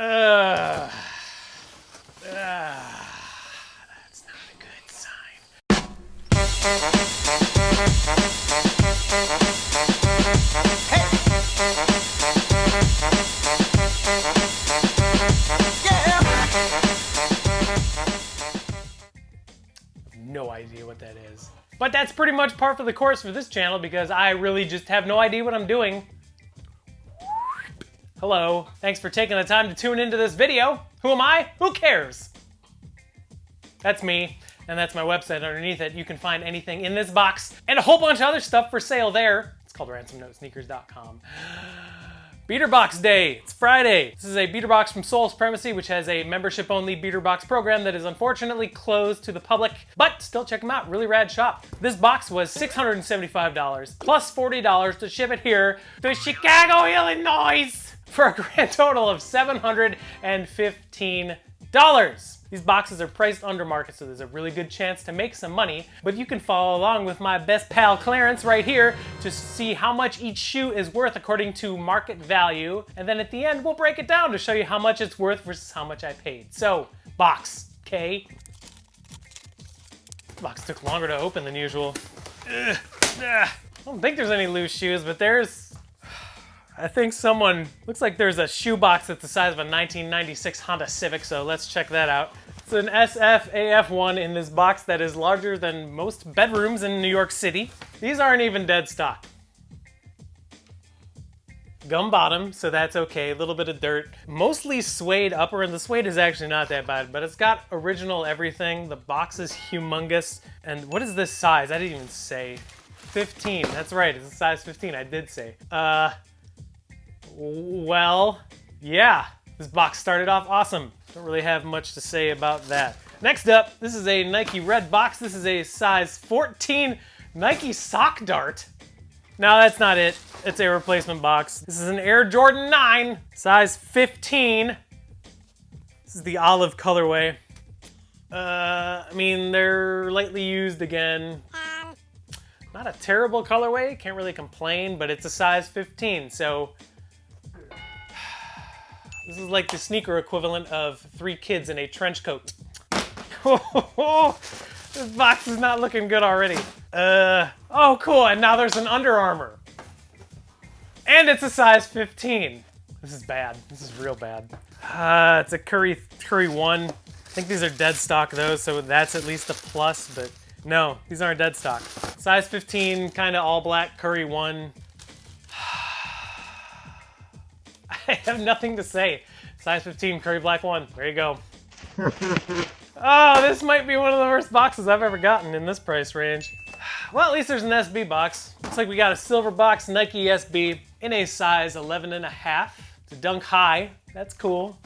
That's not a good sign. Hey! Yeah! No idea what that is. But that's pretty much par for the course for this channel because I really just have no idea what I'm doing. Hello, thanks for taking the time to tune into this video. Who am I? Who cares? That's me, and that's my website underneath it. You can find anything in this box and a whole bunch of other stuff for sale there. It's called ransomnotesneakers.com. Beater Box Day, it's Friday. This is a beater box from Supremacy, which has a membership-only beater box program that is unfortunately closed to the public, but still check them out, really rad shop. This box was $675 plus $40 to ship it here to Chicago, Illinois for a grand total of $715. These boxes are priced under market, so there's a really good chance to make some money, but you can follow along with my best pal Clarence right here to see how much each shoe is worth according to market value, and then at the end we'll break it down to show you how much it's worth versus how much I paid. So, box, okay? Box took longer to open than usual. I don't think there's any loose shoes, but I think looks like there's a shoe box that's the size of a 1996 Honda Civic, so let's check that out. It's an SFAF1 in this box that is larger than most bedrooms in New York City. These aren't even dead stock. Gum bottom, so that's okay. A little bit of dirt. Mostly suede upper, and the suede is actually not that bad, but it's got original everything. The box is humongous. And what is this size? I didn't even say. 15, that's right, it's a size 15, I did say. Well, yeah, this box started off awesome. Don't really have much to say about that. Next up, this is a Nike red box. This is a size 14 Nike sock dart. No, that's not it. It's a replacement box. This is an Air Jordan 9, size 15. This is the olive colorway. I mean, they're lightly used again. Not a terrible colorway, can't really complain, but it's a size 15, so this is like the sneaker equivalent of 3 kids in a trench coat. This box is not looking good already. Oh cool, and now there's an Under Armour. And it's a size 15. This is bad, this is real bad. It's a Curry 1. I think these are dead stock though, so that's at least a plus, but no, these aren't dead stock. Size 15, kind of all black Curry 1. I have nothing to say. Size 15, Curry Black 1. There you go. Oh, this might be one of the worst boxes I've ever gotten in this price range. Well, at least there's an SB box. Looks like we got a silver box Nike SB in a size 11.5. It's a Dunk High. That's cool.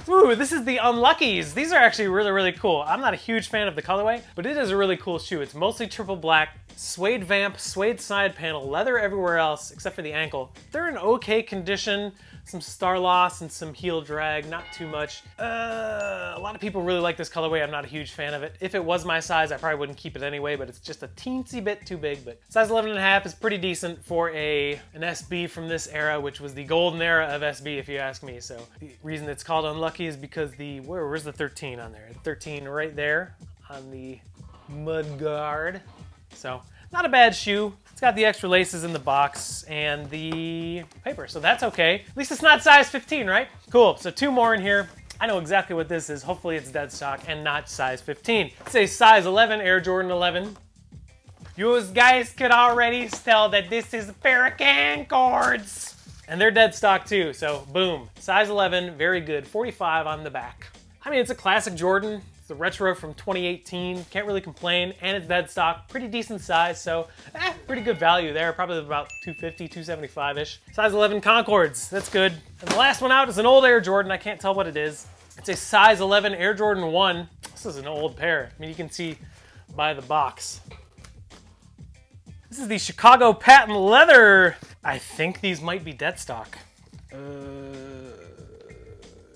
Ooh, this is the Unluckies. These are actually really, really cool. I'm not a huge fan of the colorway, but it is a really cool shoe. It's mostly triple black, suede vamp, suede side panel, leather everywhere else except for the ankle. They're in okay condition. Some star loss and some heel drag, not too much. A lot of people really like this colorway. I'm not a huge fan of it. If it was my size, I probably wouldn't keep it anyway, but it's just a teensy bit too big. But size 11.5 is pretty decent for an SB from this era, which was the golden era of SB, if you ask me. So the reason it's called Unlucky is because where's the 13 on there? 13 right there on the mud guard. So not a bad shoe. It's got the extra laces in the box and the paper, so that's okay. At least it's not size 15, right? Cool, so 2 more in here. I know exactly what this is. Hopefully it's dead stock and not size 15. It's a size 11 Air Jordan 11. You guys could already tell that this is a pair of CONCORDs. And they're dead stock too, so boom. Size 11, very good, 45 on the back. I mean, it's a classic Jordan. It's a retro from 2018, can't really complain, and it's dead stock, pretty decent size, so pretty good value there, probably about $250, $275-ish. Size 11 Concords, that's good. And the last one out is an old Air Jordan, I can't tell what it is. It's a size 11 Air Jordan 1. This is an old pair. I mean, you can see by the box. This is the Chicago Patent Leather. I think these might be dead stock.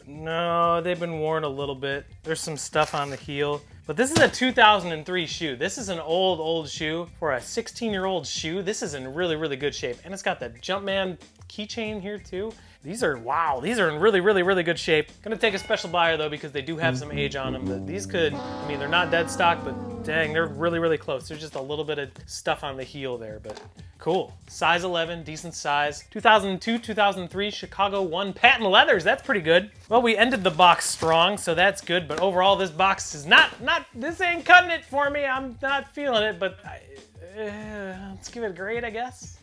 No, they've been worn a little bit. There's some stuff on the heel. But this is a 2003 shoe. This is an old shoe. For a 16-year-old shoe, this is in really, really good shape. And it's got the Jumpman keychain here too. These are, wow, these are in really, really, really good shape. Gonna take a special buyer though because they do have some age on them. But these could, I mean, they're not dead stock, but dang, they're really, really close. There's just a little bit of stuff on the heel there, but cool. Size 11, decent size. 2002, 2003 Chicago 1 patent leathers. That's pretty good. Well, we ended the box strong, so that's good. But overall, this box is not, this ain't cutting it for me. I'm not feeling it, but let's give it a grade, I guess.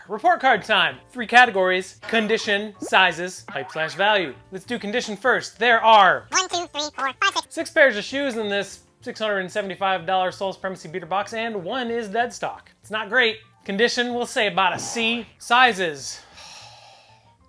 Report card time. 3 categories: condition, sizes, hype/value. Let's do condition first. There are 1, 2, 3, 4, 5, 6. 6 pairs of shoes in this $675 Soul Supremacy beater box, and 1 is dead stock. It's not great. Condition, we'll say about a C. Sizes: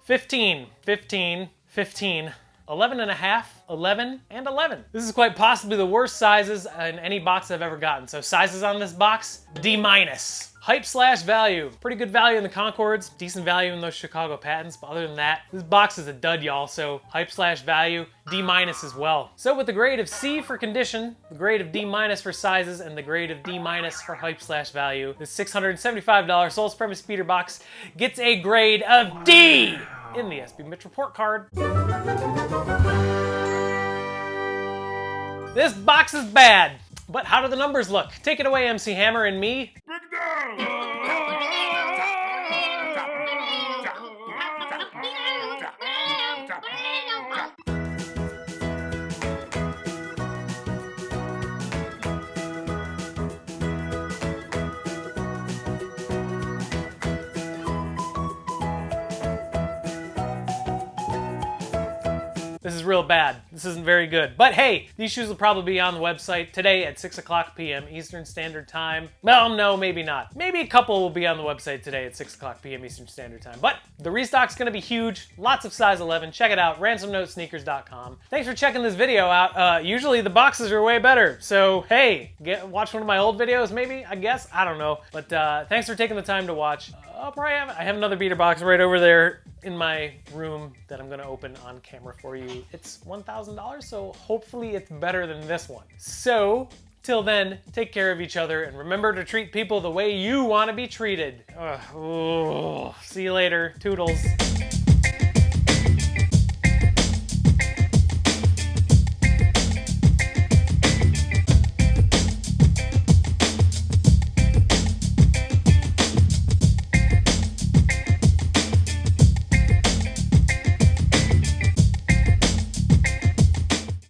15, 15, 15. 11 and a half, 11, and 11. This is quite possibly the worst sizes in any box I've ever gotten. So sizes on this box, D-. Hype/value. Pretty good value in the Concords, decent value in those Chicago patents, but other than that, this box is a dud, y'all. So hype/value, D- as well. So with the grade of C for condition, the grade of D- for sizes, and the grade of D- for hype/value, this $675 Soul Supremacy beater box gets a grade of D in the SB Mitch report card. This box is bad, but how do the numbers look? Take it away, MC Hammer and me. This is real bad. This isn't very good. But hey, these shoes will probably be on the website today at 6 o'clock p.m. Eastern Standard Time. Well, no, maybe not. Maybe a couple will be on the website today at 6 o'clock p.m. Eastern Standard Time. But the restock's gonna be huge. Lots of size 11. Check it out, ransomnotesneakers.com. Thanks for checking this video out. Usually the boxes are way better. So hey, watch one of my old videos maybe, I guess. I don't know. But thanks for taking the time to watch. I have another beater box right over there in my room that I'm gonna open on camera for you. It's $1,000, so hopefully it's better than this one. So, till then, take care of each other and remember to treat people the way you wanna be treated. See you later, toodles.